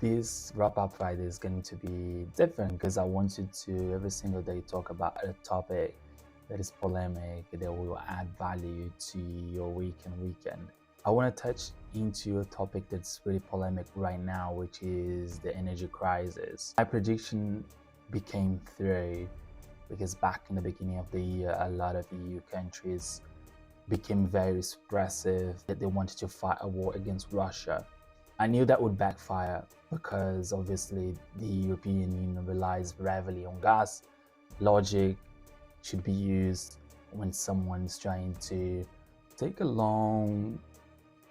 This wrap-up Friday is going to be different because I wanted to every single day talk about a topic that is polemic, that will add value to your week and weekend. I want to touch into a topic that's really polemic right now, which is the energy crisis. My prediction became through because back in the beginning of the year, a lot of EU countries became very expressive that they wanted to fight a war against Russia. I knew that would backfire because obviously the European Union relies heavily on gas. Logic should be used when someone's trying to take a long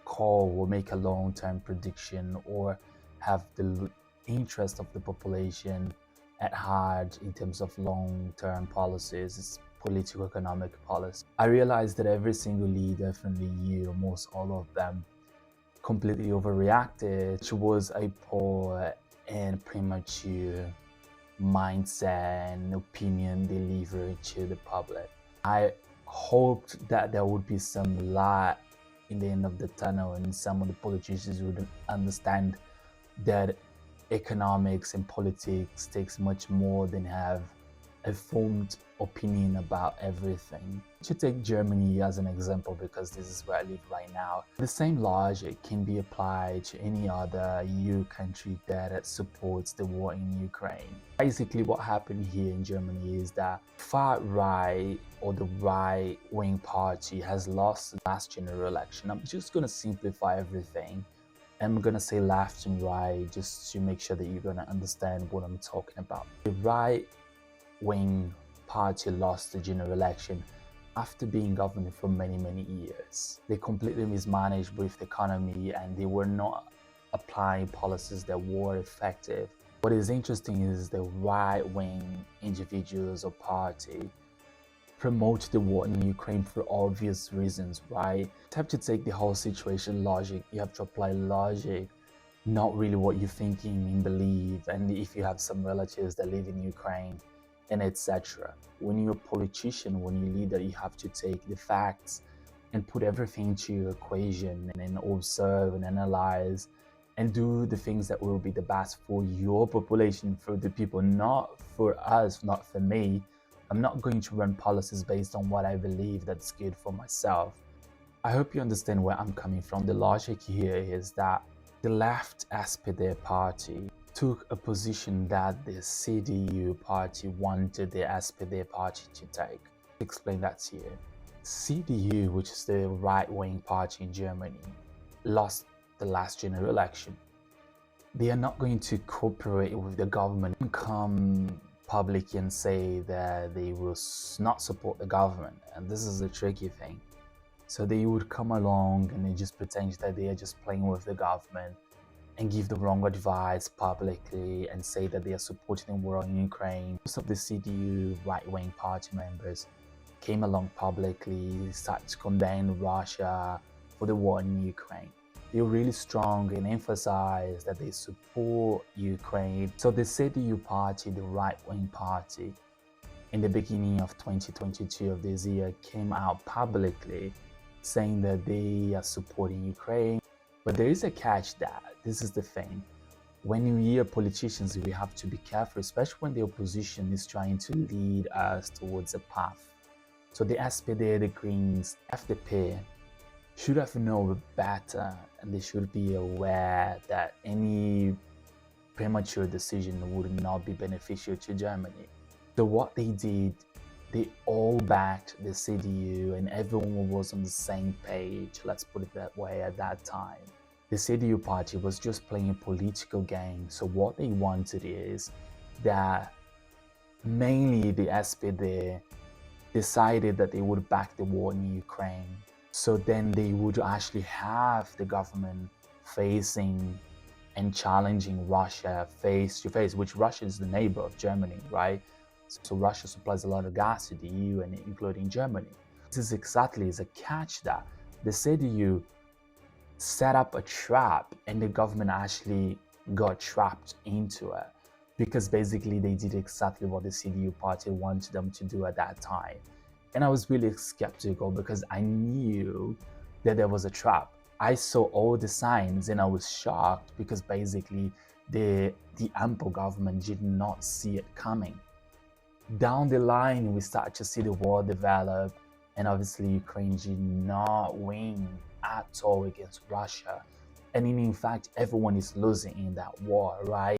call or make a long-term prediction or have the interest of the population at heart in terms of long-term policies. It's political economic policy. I realized that every single leader from the EU, almost all of them, completely overreacted, which was a poor and premature mindset and opinion delivered to the public. I hoped that there would be some light in the end of the tunnel and some of the politicians would understand that economics and politics takes much more than have a formed opinion about everything. I should take Germany as an example because this is where I live right now. The same logic can be applied to any other EU country that supports the war in Ukraine. Basically what happened here in Germany is that far right or the right-wing party has lost the last general election. I'm just going to simplify everything. I'm going to say left and right just to make sure that you're going to understand what I'm talking about. The right-wing party lost the general election after being governed for many years. They completely mismanaged with the economy and they were not applying policies that were effective. What is interesting is the right-wing individuals or party promote the war in Ukraine for obvious reasons, right? You have to take the whole situation logic. You have to apply logic, not really what you're thinking and believe. And if you have some relatives that live in Ukraine and etc. When you're a politician, when you're a leader, you have to take the facts and put everything into your equation and then observe and analyze and do the things that will be the best for your population, for the people, not for us, not for me. I'm not going to run policies based on what I believe that's good for myself. I hope you understand where I'm coming from. The logic here is that the left SPD party took a position that the CDU party wanted the SPD party to take. Explain that to you. CDU, which is the right-wing party in Germany, lost the last general election. They are not going to cooperate with the government and come public and say that they will not support the government, and this is the tricky thing. So they would come along and they just pretend that they are just playing with the government and give the wrong advice publicly and say that they are supporting the war in Ukraine. Most of the CDU right-wing party members came along publicly, started to condemn Russia for the war in Ukraine. They were really strong and emphasized that they support Ukraine. So the CDU party, the right-wing party, in the beginning of 2022 of this year, came out publicly saying that they are supporting Ukraine. But there is a catch that, this is the thing, when you hear politicians, we have to be careful, especially when the opposition is trying to lead us towards a path. So the SPD, the Greens, FDP, should have known better and they should be aware that any premature decision would not be beneficial to Germany. So what they did, they all backed the CDU and everyone was on the same page, let's put it that way at that time. The CDU party was just playing a political game. So what they wanted is that mainly the SPD decided that they would back the war in Ukraine. So then they would actually have the government facing and challenging Russia face to face, which Russia is the neighbor of Germany, right? So Russia supplies a lot of gas to the EU and including Germany. This is exactly as a catch that the CDU set up a trap and the government actually got trapped into it because basically they did exactly what the CDU party wanted them to do at that time. And I was really skeptical because I knew that there was a trap. I saw all the signs and I was shocked because basically the ample government did not see it coming. Down the line, we start to see the war develop, and obviously Ukraine did not win at all against Russia. And in fact, everyone is losing in that war, right?